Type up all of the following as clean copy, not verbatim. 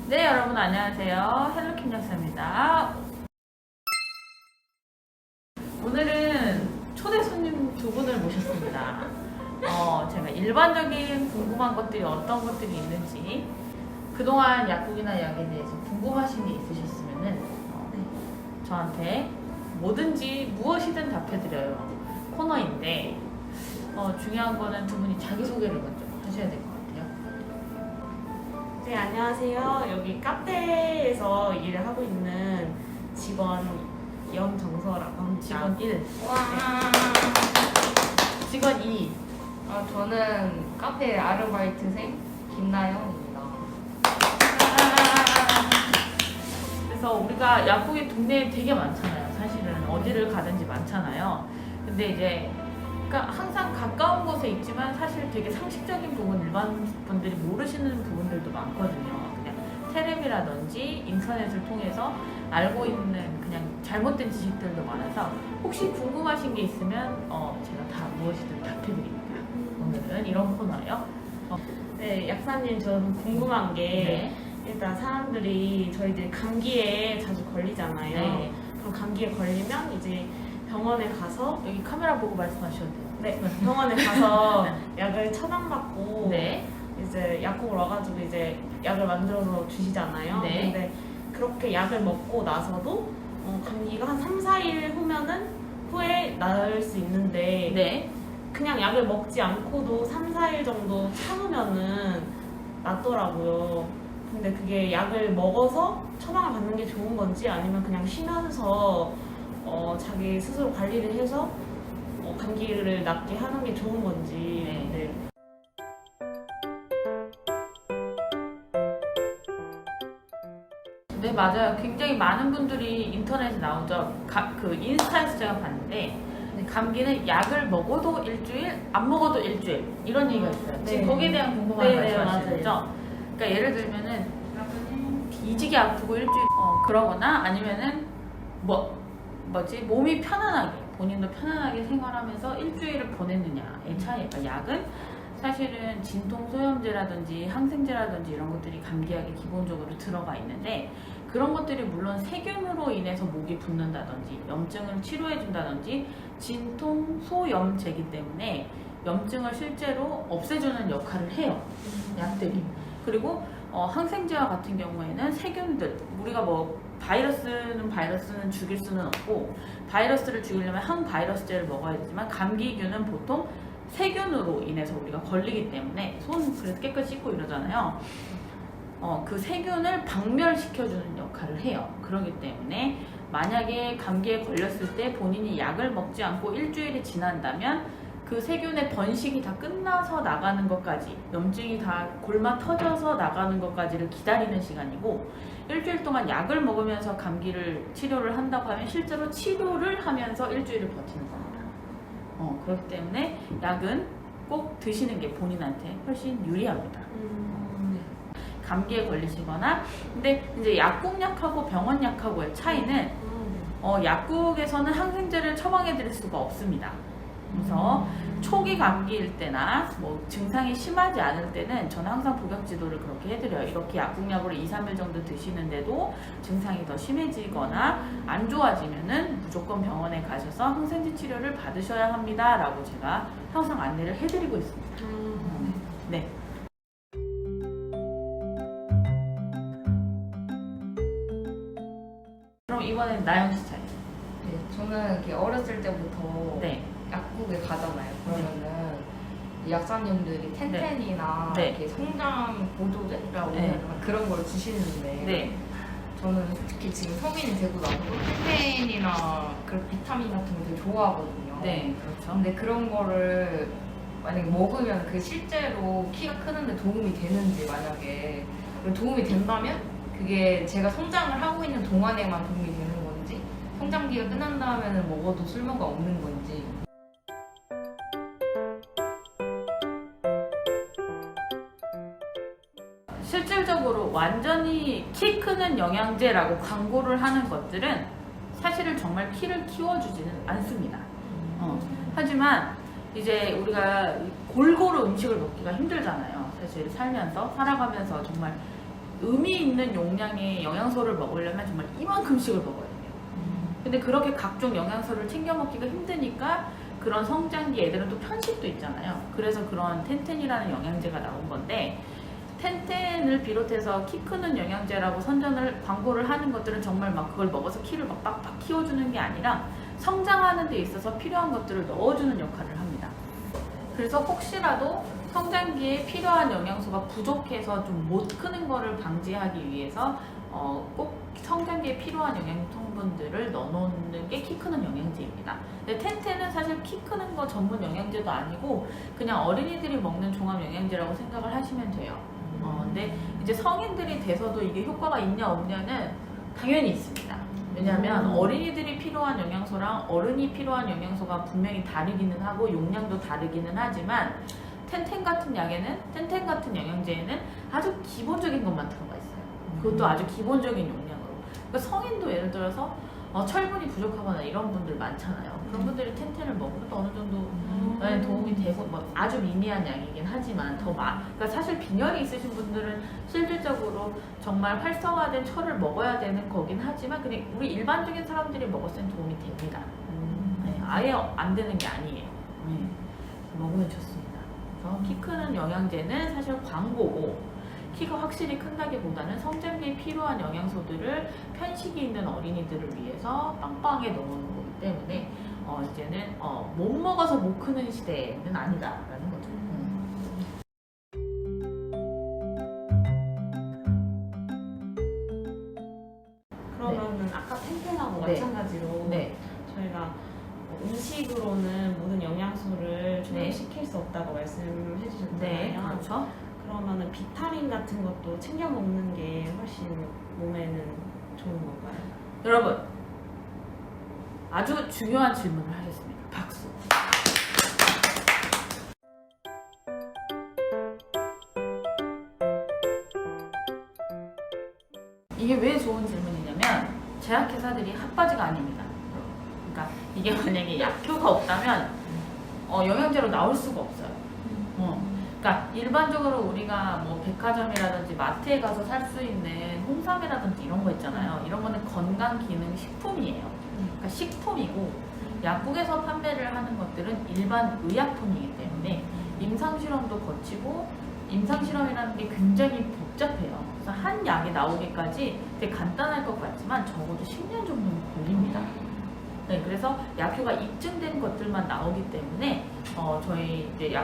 네, 여러분 안녕하세요. 헬로킴 약사입니다. 오늘은 초대 손님 두 분을 모셨습니다. 제가 일반적인 궁금한 것들이 어떤 것들이 있는지, 그동안 약국이나 약에 대해서 궁금하신 게 있으셨으면은 저한테 뭐든지 무엇이든 답해드려요 코너인데, 중요한 거는 두 분이 자기소개를 먼저 하셔야 될 것 같아요. 네, 안녕하세요. 여기 카페에서 일을 하고 있는 직원 염정서라고 합니다. 직원 1, 와, 직원 2. 저는 카페 아르바이트생 김나영입니다. 그래서 우리가 약국이 동네에 되게 많잖아요. 사실은 어디를 가든지 많잖아요. 근데 이제 그러니까 항상 가까운 곳에 있지만 사실 되게 상식적인 부분, 일반 분들이 모르시는 부분들도 많거든요. 그냥 테레비라든지 인터넷을 통해서 알고 있는 그냥 잘못된 지식들도 많아서 혹시 궁금하신 게 있으면 제가 다 무엇이든 답해드립니다. 오늘은 이런 코너예요. 네, 약사님, 저는 궁금한 게 네. 일단 사람들이 저희들 감기에 자주 걸리잖아요. 네. 그럼 감기에 걸리면 이제 병원에 가서 여기 카메라 보고 말씀하셔도 돼요. 네, 병원에 가서 약을 처방받고 네. 이제 약국을 와가지고 이제 약을 만들어서 주시잖아요. 네. 근데 그렇게 약을 먹고 나서도 감기가 한 3, 4일 후에 나을 수 있는데 네. 그냥 약을 먹지 않고도 3, 4일 정도 참으면은 낫더라고요. 근데 그게 약을 먹어서 처방을 받는 게 좋은 건지 아니면 그냥 쉬면서 자기 스스로 관리를 해서 감기를 낫게 하는 게 좋은 건지. 네. 네, 맞아요. 굉장히 많은 분들이 인터넷에 나오죠. 그 인스타에서 제가 봤는데 감기는 약을 먹어도 일주일, 안 먹어도 일주일 이런 얘기가 있어요. 네. 지금 거기에 대한 궁금한 네, 말씀하시죠? 그러니까 예를 들면은 뒤지게 아프고 일주일 그러거나 아니면은 몸이 편안하게 본인도 편안하게 생활하면서 일주일을 보냈느냐의 차이가, 약은 사실은 진통 소염제라든지 항생제라든지 이런 것들이 감기약에 기본적으로 들어가 있는데, 그런 것들이 물론 세균으로 인해서 목이 붓는다든지 염증을 치료해준다든지 진통 소염제이기 때문에 염증을 실제로 없애주는 역할을 해요, 약들이. 그리고 항생제와 같은 경우에는 세균들, 우리가 바이러스는 죽일 수는 없고, 바이러스를 죽이려면 항바이러스제를 먹어야 되지만 감기균은 보통 세균으로 인해서 우리가 걸리기 때문에 손 그래서 깨끗이 씻고 이러잖아요. 그 세균을 박멸시켜주는 역할을 해요. 그렇기 때문에 만약에 감기에 걸렸을 때 본인이 약을 먹지 않고 일주일이 지난다면 그 세균의 번식이 다 끝나서 나가는 것까지, 염증이 다 골마 터져서 나가는 것까지를 기다리는 시간이고, 일주일 동안 약을 먹으면서 감기를 치료를 한다고 하면 실제로 치료를 하면서 일주일을 버티는 겁니다. 그렇기 때문에 약은 꼭 드시는 게 본인한테 훨씬 유리합니다. 감기에 걸리시거나. 근데 이제 약국약하고 병원약하고의 차이는 약국에서는 항생제를 처방해 드릴 수가 없습니다. 그래서 초기 감기일 때나 증상이 심하지 않을 때는 저는 항상 복약 지도를 그렇게 해드려요. 이렇게 약국약으로 2, 3일 정도 드시는데도 증상이 더 심해지거나 안 좋아지면은 무조건 병원에 가셔서 항생제 치료를 받으셔야 합니다 라고 제가 항상 안내를 해드리고 있습니다. 네. 그럼 이번엔 나영씨 차례. 네, 저는 이렇게 어렸을 때부터 네. 약국에 가잖아요. 그러면은 이 약사님들이 텐텐이나 네. 이렇게 성장 보조제라고 네. 해야 되나 그런 걸 주시는데 네. 저는 솔직히 지금 성인이 되고 나서 텐텐이나 그런 비타민 같은 거 되게 좋아하거든요. 네. 그렇죠. 근데 그런 거를 만약에 먹으면 그 실제로 키가 크는데 도움이 되는지, 만약에 도움이 된다면 그게 제가 성장을 하고 있는 동안에만 도움이 되는 건지, 성장기가 끝난 다음에는 먹어도 쓸모가 없는 건지. 실질적으로 완전히 키 크는 영양제라고 광고를 하는 것들은 사실은 정말 키를 키워주지는 않습니다. 하지만 이제 우리가 골고루 음식을 먹기가 힘들잖아요. 사실 살면서 살아가면서 정말 의미 있는 용량의 영양소를 먹으려면 정말 이만큼씩을 먹어야 돼요. 근데 그렇게 각종 영양소를 챙겨 먹기가 힘드니까 그런 성장기 애들은 또 편식도 있잖아요. 그래서 그런 텐텐이라는 영양제가 나온 건데, 텐텐을 비롯해서 키 크는 영양제라고 광고를 하는 것들은 정말 막 그걸 먹어서 키를 막 빡빡 키워주는 게 아니라 성장하는 데 있어서 필요한 것들을 넣어주는 역할을 합니다. 그래서 혹시라도 성장기에 필요한 영양소가 부족해서 좀 못 크는 거를 방지하기 위해서 꼭 성장기에 필요한 영양 성분들을 넣어놓는 게 키 크는 영양제입니다. 근데 텐텐은 사실 키 크는 거 전문 영양제도 아니고 그냥 어린이들이 먹는 종합 영양제라고 생각을 하시면 돼요. 근데 이제 성인들이 돼서도 이게 효과가 있냐 없냐는 당연히 있습니다. 왜냐하면 어린이들이 필요한 영양소랑 어른이 필요한 영양소가 분명히 다르기는 하고 용량도 다르기는 하지만 텐텐 같은 영양제에는 아주 기본적인 것만 들어가 있어요. 그것도 아주 기본적인 용량으로. 그러니까 성인도 예를 들어서 철분이 부족하거나 이런 분들 많잖아요. 그런 분들이 텐텐을 먹으면 어느 정도 도움이 되고 뭐 아주 미미한 양이긴 하지만 그러니까 사실 빈혈이 있으신 분들은 실질적으로 정말 활성화된 철을 먹어야 되는 거긴 하지만 그냥 우리 일반적인 사람들이 먹었을 땐 도움이 됩니다. 네, 아예 안 되는 게 아니에요. 네, 먹으면 좋습니다. 그래서 키 크는 영양제는 사실 광고고 키가 확실히 큰다기보다는 성장기에 필요한 영양소들을 편식이 있는 어린이들을 위해서 빵빵하게 넣어놓은 거기 때문에 이제는 못 먹어서 못 크는 시대는 아니다라는 거죠. 그러면은 아까 텐텐하고 네. 마찬가지로 네. 저희가 음식으로는 모든 영양소를 충족시킬 수 없다고 말씀을 해주셨잖아요. 네, 그렇죠. 그러면은 비타민 같은 것도 챙겨 먹는 게 훨씬 몸에는 좋은 건가요? 여러분, 아주 중요한 질문을 하셨습니다. 박수. 이게 왜 좋은 질문이냐면 제약회사들이 핫바지가 아닙니다. 그러니까 이게 만약에 약효가 없다면 영양제로 나올 수가 없어요. 그러니까 일반적으로 우리가 뭐 백화점이라든지 마트에 가서 살 수 있는 홍삼이라든지 이런 거 있잖아요. 이런 거는 건강기능식품이에요. 그러니까 식품이고 약국에서 판매를 하는 것들은 일반 의약품이기 때문에 임상실험도 거치고 임상실험이라는 게 굉장히 복잡해요. 그래서 한 약이 나오기까지 되게 간단할 것 같지만 적어도 10년 정도는 걸립니다. 네, 그래서 약효가 입증된 것들만 나오기 때문에 저희 이제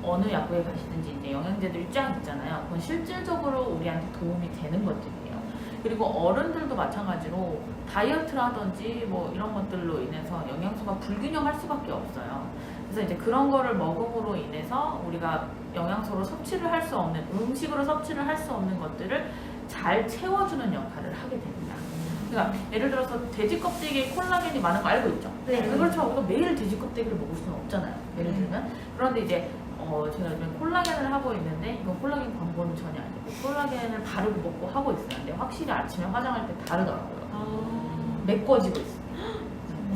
어느 약국에 가시든지 이제 영양제들이 쫙 있잖아요. 그건 실질적으로 우리한테 도움이 되는 것들이에요. 그리고 어른들도 마찬가지로 다이어트라든지 뭐 이런 것들로 인해서 영양소가 불균형할 수밖에 없어요. 그래서 이제 그런 거를 먹음으로 인해서 우리가 영양소로 섭취를 할 수 없는 음식으로 섭취를 할 수 없는 것들을 잘 채워주는 역할을 하게 됩니다. 그러니까 예를 들어서 돼지 껍데기에 콜라겐이 많은 거 알고 있죠? 네. 그렇죠. 우리가 매일 돼지 껍데기를 먹을 수는 없잖아요. 예를 들면. 그런데 이제 제가 요즘 콜라겐을 하고 있는데 이건 콜라겐 광고는 전혀 아니고 콜라겐을 바르고 먹고 하고 있어요. 근데 확실히 아침에 화장할 때 다르더라고요. 메꿔지고 있어요.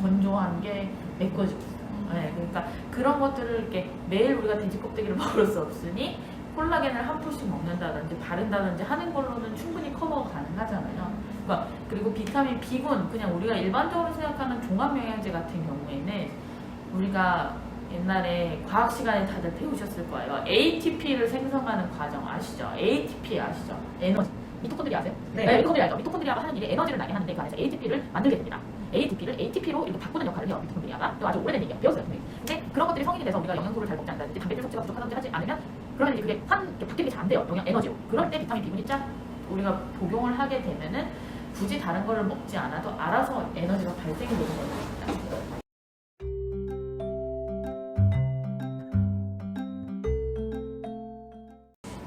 건조한 게 메꿔지고 있어요. 네, 그러니까 그런 것들을 이렇게 매일 우리가 돼지 껍데기를 먹을 수 없으니 콜라겐을 한 풀씩 먹는다든지 바른다든지 하는 걸로는 충분히 커버가 가능하잖아요. 그러니까 그리고 비타민 B군 그냥 우리가 일반적으로 생각하는 종합영양제 같은 경우에는 우리가 옛날에 과학 시간에 다들 배우셨을 거예요. ATP를 생성하는 과정 아시죠? ATP 아시죠? 에너지. 미토콘드리아 아세요? 네. 미토콘드리아 알죠? 미토콘드리아가 하는 일이 에너지를 나게 하는데 그 안에서 ATP를 만들게 됩니다. ATP를 ATP로 이렇게 바꾸는 역할을 해요. 미토콘드리아가. 또 아주 오래된 얘기예요. 배웠어요. 근데 그런 것들이 성인이 돼서 우리가 영양소를 잘 먹지 않는다든지 단백질 섭취가 부족하다든지 하지 않으면 그러면 이제 그게 바뀌는 게 잘 안 돼요. 에너지로. 그럴 때 비타민 B군이 쫙 우리가 복용을 하게 되면은 굳이 다른 거를 먹지 않아도 알아서 에너지가 발생이 되는 겁니다.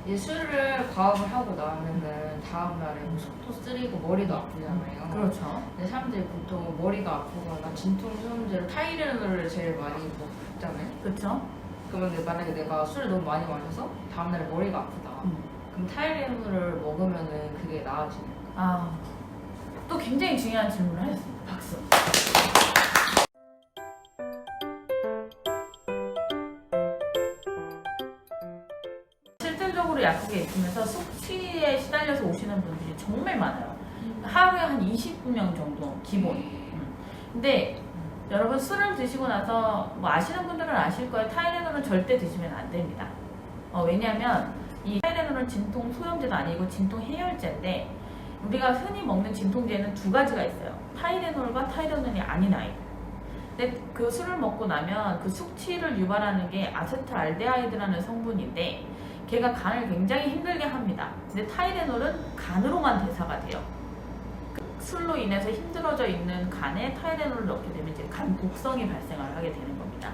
이제 술을 과업을 하고 나면은 다음날에 뭐 속도 쓰리고 머리도 아프잖아요. 그렇죠. 근데 사람들이 보통 머리가 아프거나 진통 소염제를 타이레놀을 제일 많이 먹잖아요. 그렇죠. 그러면 만약에 내가 술을 너무 많이 마셔서 다음날에 머리가 아프다. 그럼 타이레놀을 먹으면은 그게 나아지는 거예요. 또 굉장히 중요한 질문을 하셨습니다. 박수. 실질적으로 장기적으로 약국에 있으면서 숙취에 시달려서 오시는 분들이 정말 많아요. 하루에 한 20명 정도 기본. 근데 여러분 술을 드시고 나서 뭐 아시는 분들은 아실 거예요. 타이레놀은 절대 드시면 안 됩니다. 왜냐하면 이 타이레놀은 진통 소염제도 아니고 진통 해열제인데 우리가 흔히 먹는 진통제는 두 가지가 있어요. 타이레놀과 타이레놀이 아닌 아이. 근데 그 술을 먹고 나면 그 숙취를 유발하는 게 아세트알데하이드라는 성분인데 걔가 간을 굉장히 힘들게 합니다. 근데 타이레놀은 간으로만 대사가 돼요. 그 술로 인해서 힘들어져 있는 간에 타이레놀을 넣게 되면 이제 간 독성이 발생을 하게 되는 겁니다.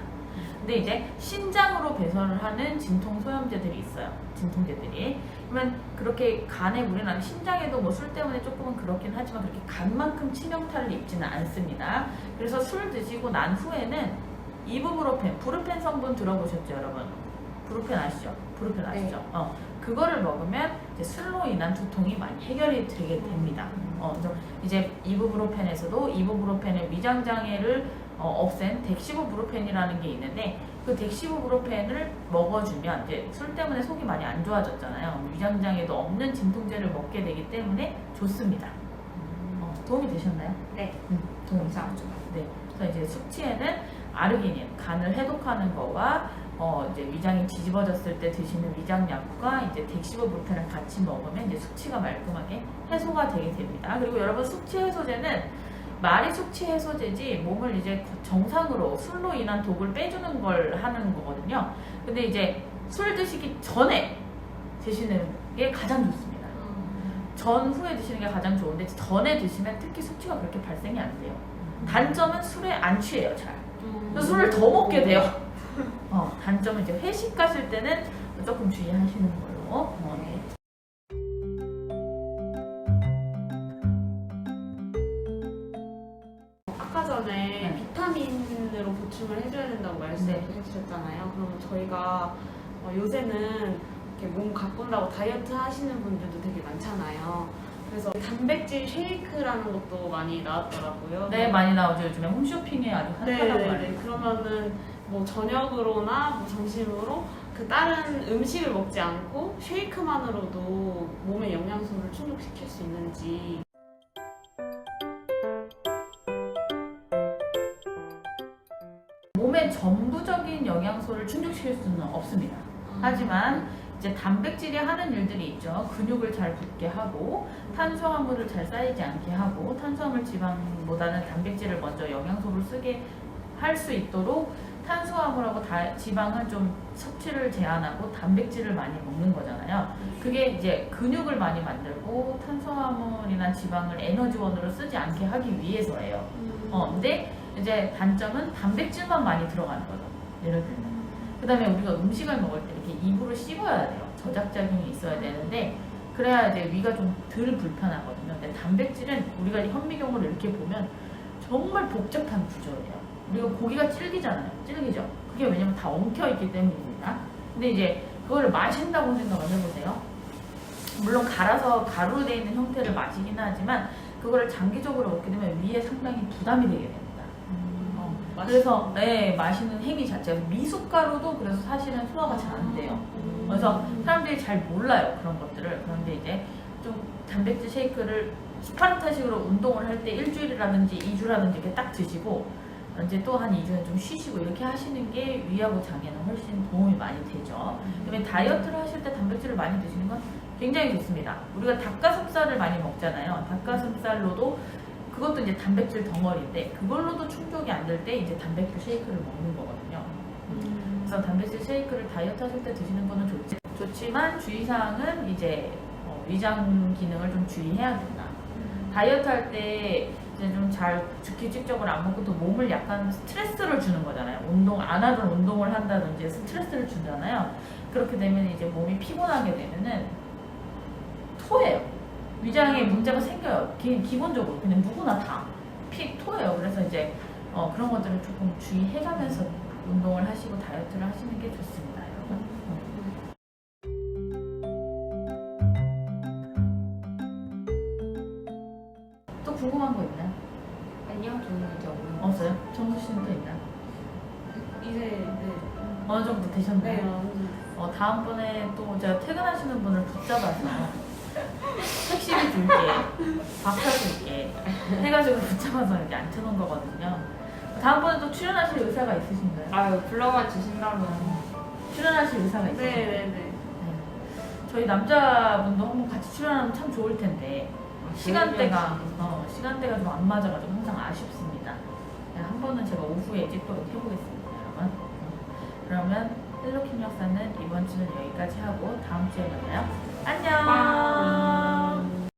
근데 이제 신장으로 배설을 하는 진통 소염제들이 있어요. 진통제들이. 그러면 그렇게 간에 물이 나면 신장에도 뭐 술 때문에 조금은 그렇긴 하지만 그렇게 간만큼 치명타를 입지는 않습니다. 그래서 술 드시고 난 후에는 이부브로펜, 부르펜 성분 들어보셨죠, 여러분? 부르펜 아시죠? 부르펜 아시죠? 네. 그거를 먹으면 이제 술로 인한 두통이 많이 해결이 되게 됩니다. 그래서 이제 이부브로펜에서도 이부브로펜의 위장 장애를 없앤 덱시부브로펜이라는 게 있는데 그 덱시부브로펜을 먹어주면 이제 술 때문에 속이 많이 안 좋아졌잖아요. 위장 장애도 없는 진통제를 먹게 되기 때문에 좋습니다. 도움이 되셨나요? 네. 도움이 감사합니다. 네. 그래서 이제 숙취에는 아르기닌, 간을 해독하는 거와 이제 위장이 뒤집어졌을 때 드시는 위장약과 이제 덱시부브로펜을 같이 먹으면 이제 숙취가 말끔하게 해소가 되게 됩니다. 그리고 여러분 숙취 해소제는 말이 숙취 해소제지 몸을 이제 정상으로 술로 인한 독을 빼주는 걸 하는 거거든요. 근데 이제 술 드시기 전에 드시는 게 가장 좋습니다. 전후에 드시는 게 가장 좋은데 전에 드시면 특히 숙취가 그렇게 발생이 안 돼요. 단점은 술에 안 취해요, 잘. 그래서 술을 더 먹게 돼요. 단점은 이제 회식 가실 때는 조금 주의하시는 걸로. 네. 아까 전에 네. 비타민으로 보충을 해줘야 된다고 말씀을 네. 해주셨잖아요. 그러면 저희가 요새는 이렇게 몸 가꾼다고 다이어트 하시는 분들도 되게 많잖아요. 그래서 단백질 쉐이크라는 것도 많이 나왔더라고요. 네, 많이 나오죠. 요즘에 홈쇼핑에 아주 핫하다고 네네네. 알아요. 그러면은 뭐 저녁으로나 뭐 점심으로 그 다른 음식을 먹지 않고 쉐이크만으로도 몸에 영양소를 충족시킬 수 있는지. 몸의 전부적인 영양소를 충족시킬 수는 없습니다. 하지만 이제 단백질이 하는 일들이 있죠. 근육을 잘 붙게 하고 탄수화물을 잘 쌓이지 않게 하고 탄수화물 지방보다는 단백질을 먼저 영양소를 쓰게 할 수 있도록 탄수화물하고 지방은 좀 섭취를 제한하고 단백질을 많이 먹는 거잖아요. 그게 이제 근육을 많이 만들고 탄수화물이나 지방을 에너지원으로 쓰지 않게 하기 위해서예요. 근데 이제 단점은 단백질만 많이 들어가는 거죠. 예를 들면. 그 다음에 우리가 음식을 먹을 때 이렇게 입으로 씹어야 돼요. 저작작용이 있어야 되는데 그래야 이제 위가 좀 덜 불편하거든요. 근데 단백질은 우리가 현미경으로 이렇게 보면 정말 복잡한 구조예요. 우리가 고기가 질기잖아요. 질기죠? 그게 왜냐면 다 엉켜있기 때문입니다. 근데 이제 그거를 마신다고 생각을 해보세요. 물론 갈아서 가루로 되어 있는 형태를 마시긴 하지만 그거를 장기적으로 먹게 되면 위에 상당히 부담이 되게 됩니다. 그래서 네, 마시는 행위 자체가 미숫가루도 그래서 사실은 소화가 잘 안 돼요. 그래서 사람들이 잘 몰라요, 그런 것들을. 그런데 이제 좀 단백질 쉐이크를 스파르타식으로 운동을 할 때 일주일이라든지 2주라든지 이렇게 딱 드시고 이제 또 한 2주는 좀 쉬시고 이렇게 하시는 게 위하고 장에는 훨씬 도움이 많이 되죠. 그다음에 다이어트를 하실 때 단백질을 많이 드시는 건 굉장히 좋습니다. 우리가 닭가슴살을 많이 먹잖아요. 닭가슴살로도 그것도 이제 단백질 덩어리인데 그걸로도 충족이 안 될 때 이제 단백질 쉐이크를 먹는 거거든요. 그래서 단백질 쉐이크를 다이어트 하실 때 드시는 거는 좋지만 주의사항은 이제 위장 기능을 좀 주의해야 된다. 다이어트 할 때 이제 좀 잘 규칙적으로 안 먹고 또 몸을 약간 스트레스를 주는 거잖아요. 운동 안 하던 운동을 한다든지 스트레스를 주잖아요. 그렇게 되면 이제 몸이 피곤하게 되면은 토해요. 위장에 문제가 생겨요. 기본적으로 그냥 누구나 다 토해요. 그래서 이제 그런 것들을 조금 주의해가면서 운동을 하시고 다이어트를 하시는 게 좋습니다, 여러분. 또 궁금한 거 있나요? 아니요, 저는 이제 없는 거. 없어요? 정수 씨는 또 있나요? 이제 어느 정도 되셨나요? 네. 다음번에 또 제가 퇴근하시는 분을 붙잡아서 택시비 줄게, 밥 사줄게 해가지고 붙잡아서 이렇게 앉혀놓은 거거든요. 다음번에 또 출연하실 의사가 있으신가요? 아유, 불러만 주신다면. 출연하실 의사가 있으신가요? 네네네. 저희 남자분도 한번 같이 출연하면 참 좋을 텐데 시간대가 좀 안 맞아가지고 항상 아쉽습니다. 한 번은 제가 오후에 찍도록 해보겠습니다, 여러분. 그러면 헬로킴 역사는 이번 주는 여기까지 하고 다음 주에 만나요. 안녕.